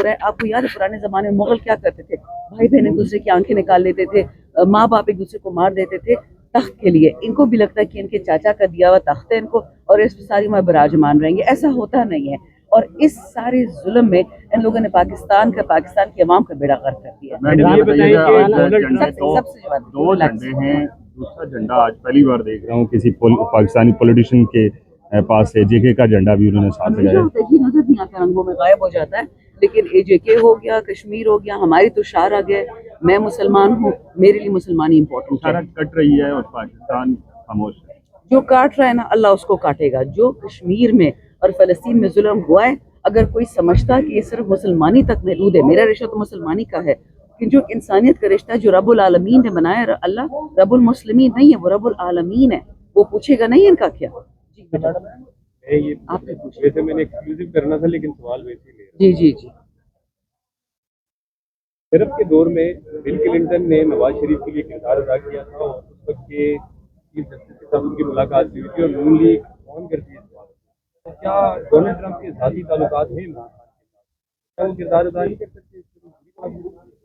ہو رہا ہے. آپ کو یاد ہے پرانے زمانے میں مغل کیا کرتے تھے؟ بھائی بہن ایک دوسرے کی آنکھیں نکال لیتے تھے, ماں باپ ایک دوسرے کو مار دیتے تھے تخت کے لیے. ان کو بھی لگتا ہے کہ ان کے چاچا کا دیا ہوا تخت ہے ان کو, اور اس پہ ساری عمر براجمان رہیں گے. ایسا ہوتا نہیں ہے. اور اس سارے ظلم میں ان لوگوں نے پاکستان کی عوام کا بیڑا غرق کر دیا. سب سے دو جھنڈے ہیں, دوسرا جھنڈا آج پہلی بار دیکھ رہا ہوں کسی پاکستانی پولیٹیشین کے پاس ہے. جے کے کا جھنڈا بھی انہوں نے ساتھ لگایا. نظر نہیں آتا, رنگوں میں غائب ہو جاتا ہے. لیکن اے جے کے ہو گیا, کشمیر ہو گیا, ہماری تو شعر آ گئے, میں مسلمان ہوں, میرے لیے مسلمانی امپورٹنٹ ہے. کٹ رہی ہے اور پاکستان خاموش ہے. جو کاٹ رہا ہے نا اللہ اس کو کاٹے گا. جو کشمیر میں اور فلسطین میں ظلم ہوا ہے, اگر کوئی سمجھتا کہ یہ صرف مسلمانی تک محدود ہے, میرا رشتہ تو مسلمانی کا ہے, کہ جو انسانیت کا رشتہ ہے جو رب العالمین نے بنایا ہے, اللہ رب المسلمین نہیں ہے, وہ رب العالمین ہے, وہ پوچھے گا نہیں ان کا کیا. آپ نے پوچھا, میں نے ایکسکلوسیو کرنا تھا لیکن سوال ویسے ہی جی جی جی. صرف کے دور میں بل کلنٹن نے نواز شریف کے لیے کردار ادا کیا تھا, اور اس وقت کے چیف جسٹس کے ساتھ ان کی ملاقات ہوئی تھی اور نون لیگ آن کرتی ہے. تو کیا ڈونلڈ ٹرمپ کے ذاتی تعلقات ہیں وہ کردار ادا نہیں کر سکتے؟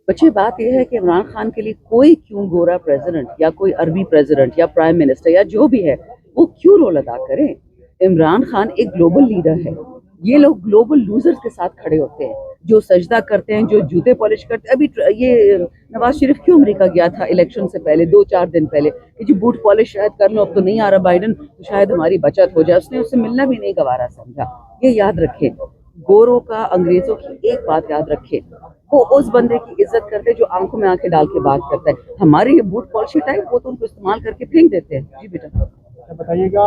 بچے بات یہ ہے کہ عمران خان کے لیے کوئی کیوں گورا پریزیڈنٹ یا کوئی عربی پریزیڈنٹ یا پرائم منسٹر یا جو بھی ہے وہ کیوں رول ادا کرے. عمران خان ایک گلوبل لیڈر ہے. یہ لوگ گلوبل لوزرز کے ساتھ کھڑے ہوتے ہیں, جو سجدہ کرتے ہیں, جو جوتے پالش کرتے ہیں. ابھی یہ نواز شریف کیوں امریکہ گیا تھا الیکشن سے پہلے 2-4 دن پہلے, کہ جو بوٹ پالش شاید کر لو, اب تو نہیں آ رہا بائیڈن تو شاید ہماری بچت ہو جائے. اس نے اس سے ملنا بھی نہیں گوارا سمجھا. یہ یاد رکھے, گوروں کا انگریزوں کی ایک بات یاد رکھے, وہ اس بندے کی عزت کرتے جو آنکھوں میں آنکھیں ڈال کے بات کرتا ہے. ہمارے یہ بوٹ پالشی ٹائپ وہ تو ان کو استعمال کر کے پھینک دیتے ہیں. جی بیٹا بتائیے گا,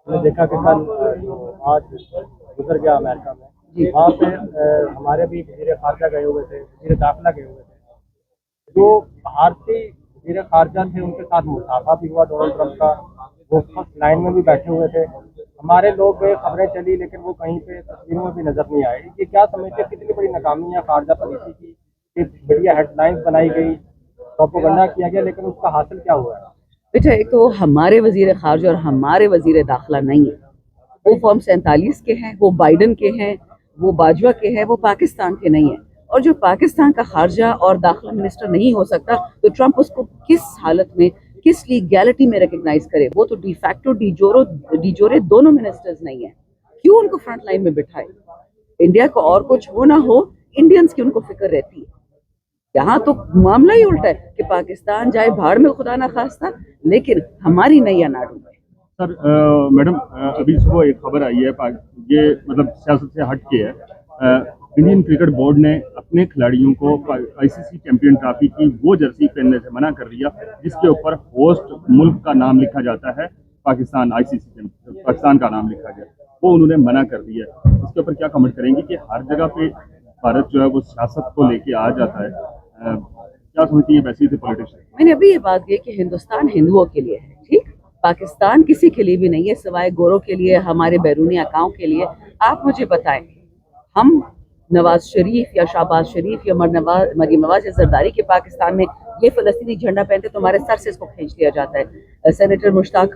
ہم نے دیکھا کہ کل آج گزر گیا امریکہ میں, وہاں پہ ہمارے بھی وزیر خارجہ گئے ہوئے تھے, وزیر داخلہ گئے ہوئے تھے. جو بھارتی وزیر خارجہ تھے ان کے ساتھ مصافحہ بھی ہوا ڈونلڈ ٹرمپ کا, وہ فرسٹ لائن میں بھی بیٹھے ہوئے تھے. ہمارے لوگ گئے, خبریں چلی, لیکن وہ کہیں پہ تصویروں میں بھی نظر نہیں آئے. یہ کیا سمجھتے کتنی بڑی ناکامی ہے خارجہ پالیسی کی, کہ بڑھیا ہیڈ لائنز بنائی گئی, پروپیگنڈا کیا گیا, لیکن اس کا حاصل کیا ہوا ہے؟ بیٹا ایک تو ہمارے وزیر خارجہ اور ہمارے وزیر داخلہ نہیں ہے. وہ فارم 47 کے ہیں, وہ بائیڈن کے ہیں, وہ باجوہ کے ہیں, وہ پاکستان کے نہیں ہیں. اور جو پاکستان کا خارجہ اور داخلہ منسٹر نہیں ہو سکتا تو ٹرمپ اس کو کس حالت میں, کس لیگیلٹی میں ریکگنائز کرے؟ وہ تو ڈی فیکٹو ڈی جورے دونوں منسٹرز نہیں ہیں. کیوں ان کو فرنٹ لائن میں بٹھائے؟ انڈیا کو اور کچھ ہو نہ ہو, انڈینز کی ان کو فکر رہتی ہے. یہاں تو معاملہ ہی الٹا ہے کہ پاکستان جائے بھاڑ میں خدا نہ خواستہ, لیکن ہماری نیا ناڈو میں. سر میڈم ابھی صبح ایک خبر آئی ہے, یہ مطلب سیاست سے ہٹ کے ہے, انڈین کرکٹ بورڈ نے اپنے کھلاڑیوں کو آئی سی سی چیمپئن ٹرافی کی وہ جرسی پہننے سے منع کر دیا جس کے اوپر ہوسٹ ملک کا نام لکھا جاتا ہے. پاکستان آئی سی سی پاکستان کا نام لکھا گیا, وہ انہوں نے منع کر دیا. اس کے اوپر کیا کمنٹ کریں گے کہ ہر جگہ پہ بھارت جو ہے وہ سیاست کو لے کے آ جاتا ہے, کیا سمجھتی ہیں ویسے ہی پولیٹیشین؟ میں نے ابھی یہ بات کی کہ ہندوستان ہندوؤں کے لیے ہے, ٹھیک, پاکستان کسی کے لیے بھی نہیں ہے سوائے گوروں کے لیے, ہمارے بیرونی اکاؤں کے لیے. آپ مجھے بتائیں, ہم نواز شریف یا شہباز شریف یا مریم نواز یا زرداری کے پاکستان میں یہ فلسطینی جھنڈا پہنتے تو ہمارے سر سے اس کو کھینچ لیا جاتا ہے. سینیٹر مشتاق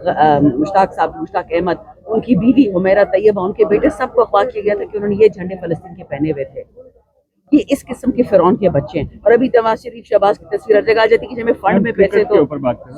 احمد, ان کی بیوی حمیرہ طیبہ, ان کے بیٹے, سب کو اغوا کیا گیا تھا کہ انہوں نے یہ جھنڈے فلسطین کے پہنے ہوئے تھے. یہ اس قسم کے فرعون کے بچے ہیں. اور ابھی نواز شریف شہباز کی تصویر ہر جگہ آ جاتی ہے کہ ہمیں فنڈ میں پیسے تو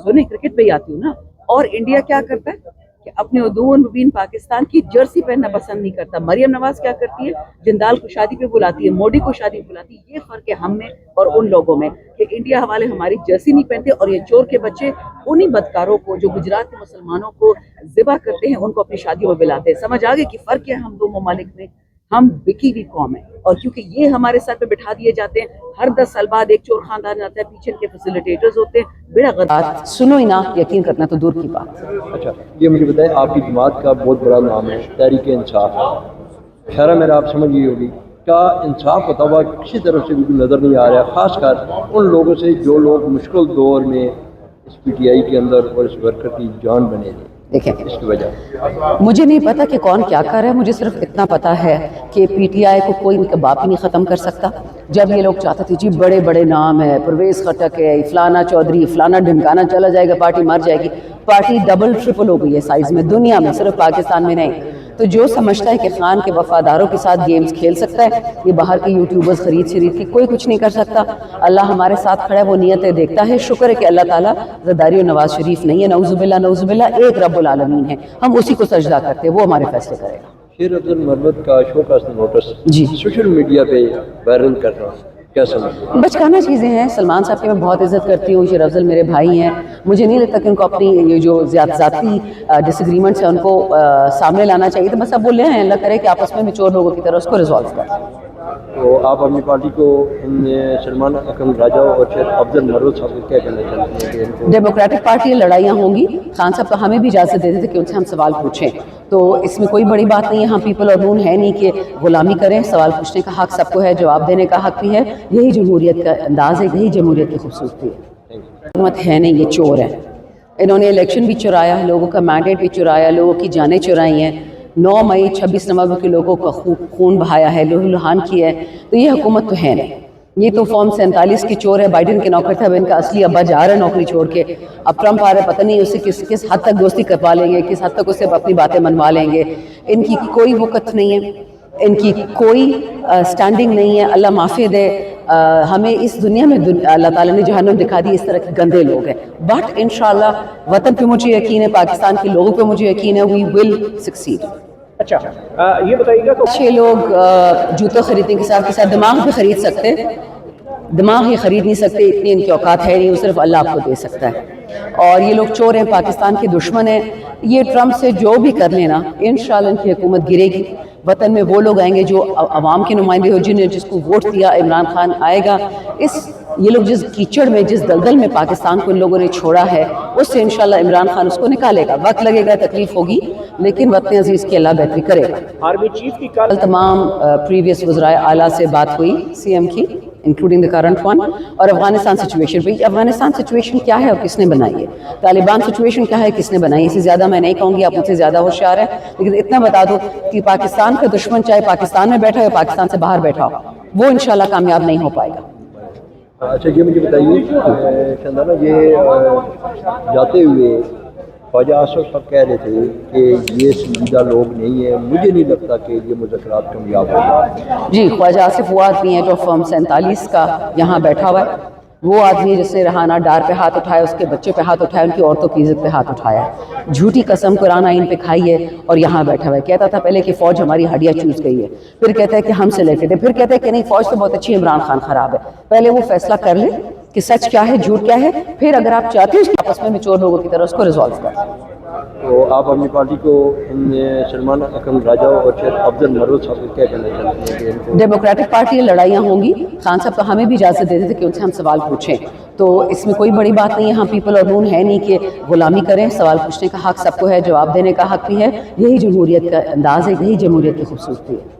سنیں, کرکٹ پہ ہی آتی ہوں نا. اور انڈیا کیا کرتا ہے کہ اپنے ادون مبین پاکستان کی جرسی پہننا پسند نہیں کرتا. مریم نواز کیا کرتی ہے, جندال کو شادی پہ بلاتی ہے, مودی کو شادی پہ بلاتی ہے. یہ فرق ہے ہم میں اور ان لوگوں میں کہ انڈیا والے ہماری جرسی نہیں پہنتے, اور یہ چور کے بچے انہی بدکاروں کو جو گجرات کے مسلمانوں کو ذبح کرتے ہیں ان کو اپنی شادیوں میں بلاتے ہیں. سمجھ آگے کہ فرق ہے ہم دو ممالک میں. ہم بکی ہوئی قوم ہے, اور کیونکہ یہ ہمارے سر پہ بٹھا دیے جاتے ہیں, ہر 10 سال بعد ایک چور خاندان آتا ہے, پیچھے کے فیسیلیٹیٹرز ہوتے ہیں. بڑا غلط سنو ہی نہ, یقین کرنا تو دور کی بات. اچھا یہ مجھے بتائیں, آپ کی جماعت کا بہت بڑا نام ہے تحریک انصاف, خیر میرا آپ سمجھ گئی ہوگی, کیا انصاف ہوتا ہوا کسی طرف سے بھی نظر نہیں آ رہا, خاص کر ان لوگوں سے جو لوگ مشکل دور میں اس پی ٹی آئی کے اندر اور اس ورکر کی جان بنے تھے؟ دیکھیں, اس کی وجہ مجھے نہیں پتا کہ کون کیا کر رہا ہے, مجھے صرف اتنا پتا ہے کہ پی ٹی آئی کو کوئی ان کا باپ ہی نہیں ختم کر سکتا. جب یہ لوگ چاہتے تھے جی بڑے بڑے نام ہے, پرویز خٹک ہے, فلانا چودھری, فلانا ڈھمکانا, چلا جائے گا پارٹی مر جائے گی. پارٹی ڈبل ٹرپل ہو گئی ہے سائز میں, دنیا میں, صرف پاکستان میں نہیں. تو جو سمجھتا ہے کہ خان کے وفاداروں کے ساتھ گیمز کھیل سکتا ہے، یہ باہر کے یوٹیوبرز خرید کے کوئی کچھ نہیں کر سکتا. اللہ ہمارے ساتھ کھڑا ہے، وہ نیتیں دیکھتا ہے. شکر ہے کہ اللہ تعالیٰ زرداری اور نواز شریف نہیں ہے، نعوذ باللہ ایک رب العالمین ہے. ہم اسی کو سجدہ کرتے ہیں، وہ ہمارے فیصلے کرے گا. شیر افضل مروت کا شو کا نوٹس جی سوشل میڈیا پہ وائرل کر رہا ہوں، کیا سمجھتے ہیں؟ بچکانہ چیزیں ہیں. سلمان صاحب کی میں بہت عزت کرتی ہوں، شیر افضل میرے بھائی ہیں. مجھے نہیں لگتا کہ ان کو اپنی یہ جو ذاتی ڈس ایگریمنٹس ہیں ان کو سامنے لانا چاہیے. تو بس اب وہ لے آئیں، اللہ کرے کہ آپس میں میچور لوگوں کی طرح اس کو ریزالو کریں. تو آپ اپنی پارٹی کو سلمان اکرم راجہ اور شیر افضل مروت صاحب کو کیا کہنا چاہتے ہیں کہ ان کو ڈیموکریٹک پارٹی لڑائیاں ہوں گی. خان صاحب تو ہمیں بھی اجازت دیتے تھے کہ ان سے ہم سوال پوچھیں، تو اس میں کوئی بڑی بات نہیں ہے. ہم پیپل اور نون ہے نہیں کہ غلامی کریں. سوال پوچھنے کا حق سب کو ہے، جواب دینے کا حق بھی ہے. یہی جمہوریت کا انداز ہے، یہی جمہوریت کی خوبصورتی ہے. حکومت ہے نہیں، یہ چور ہیں. انہوں نے الیکشن بھی چرایا، لوگوں کا مینڈیٹ بھی چرایا، لوگوں کی جانیں چرائی ہیں. 9 مئی 26 نومبر کے لوگوں کا خون بہایا ہے، لہو لہان کیا ہے. تو یہ حکومت تو ہے نہیں. یہ تو فارم 47 کی چور ہے. بائیڈن کے نوکر تھا، اب ان کا اصلی ابا جا رہا ہے نوکری چھوڑ کے. اب ٹرمپ آ رہا ہے، پتہ نہیں اسے کس حد تک دوستی کروا لیں گے، کس حد تک اسے اپنی باتیں منوا لیں گے. ان کی کوئی وقت نہیں ہے، ان کی کوئی سٹینڈنگ نہیں ہے. اللہ معافی دے، ہمیں اس دنیا میں اللہ تعالیٰ نے جہنم دکھا دی. اس طرح کے گندے لوگ ہیں. بٹ انشاءاللہ وطن پہ مجھے یقین ہے، پاکستان کے لوگوں پہ مجھے یقین ہے. وی ول سکسیڈ. اچھا یہ بتائیے گا تو اچھے لوگ جوتے خریدنے کے ساتھ دماغ بھی خرید سکتے. دماغ ہی خرید نہیں سکتے، اتنی ان کی اوقات ہے نہیں. وہ صرف اللہ آپ کو دے سکتا ہے. اور یہ لوگ چور ہیں، پاکستان کے دشمن ہیں. یہ ٹرمپ سے جو بھی کر لینا، انشاءاللہ ان کی حکومت گرے گی. وطن میں وہ لوگ آئیں گے جو عوام کے نمائندے ہو، جس کو ووٹ دیا. عمران خان آئے گا. یہ لوگ جس کیچڑ میں، جس دلدل میں پاکستان کو ان لوگوں نے چھوڑا ہے، اس سے انشاءاللہ عمران خان اس کو نکالے گا. وقت لگے گا، تکلیف ہوگی، لیکن وطن عزیز کی اللہ بہتری کرے گا. آرمی چیف کی کل تمام پریویس وزرائے اعلیٰ سے بات ہوئی سی ایم کی، انکلوڈنگ دا کرنٹ ون. اور افغانستان سچویشن پہ، افغانستان سچویشن کیا ہے اور کس نے بنائی ہے؟ طالبان سچویشن کیا ہے، کس نے بنائی ہے؟ اس سے زیادہ میں نہیں کہوں گی، آپ مجھ سے زیادہ ہوشیار ہیں. لیکن اتنا بتا دو کہ پاکستان کا دشمن چاہے پاکستان میں بیٹھا ہو یا پاکستان سے باہر بیٹھا ہو، وہ انشاءاللہ کامیاب نہیں ہو پائے گا. اچھا یہ مجھے بتائیے شاندانہ، یہ جاتے ہوئے خواجہ آصف صاحب کہہ رہے تھے کہ یہ سنجیدہ لوگ نہیں ہیں، مجھے نہیں لگتا کہ یہ مذاکرات کامیاب ہوں. جی، خواجہ آصف وہ آدمی ہے جو فارم 47 کا یہاں بیٹھا ہوا ہے. وہ آدمی جس نے رہانہ ڈار پہ ہاتھ اٹھایا، اس کے بچے پہ ہاتھ اٹھایا، ان کی عورتوں کی عزت پہ ہاتھ اٹھایا. جھوٹی قسم قرآن آئین پہ کھائی ہے اور یہاں بیٹھا ہوا ہے. کہتا تھا پہلے کہ فوج ہماری ہڈیاں چوس گئی ہے، پھر کہتا ہے کہ ہم سلیکٹڈ ہے، پھر کہتا ہے کہ نہیں فوج تو بہت اچھی ہے، عمران خان خراب ہے. پہلے وہ فیصلہ کر لے کہ سچ کیا ہے، جھوٹ کیا ہے، پھر اگر آپ چاہتے ہیں آپس میں میچور لوگوں کی طرح اس کو ریزالو کریں. تو آپ اپنی پارٹی کو سلمان اکرم راجہ اور شیر افضل مروت صاحب کو کیا کہنا چاہتے ہیں کہ ان کو ڈیموکریٹک پارٹی لڑائیاں ہوں گی. خان صاحب تو ہمیں بھی اجازت دیتے تھے کہ ان سے ہم سوال پوچھیں، تو اس میں کوئی بڑی بات نہیں ہے. ہم پیپل اور نون ہے نہیں کہ غلامی کریں. سوال پوچھنے کا حق سب کو ہے، جواب دینے کا حق بھی ہے. یہی جمہوریت کا انداز ہے، یہی جمہوریت کی خوبصورتی ہے.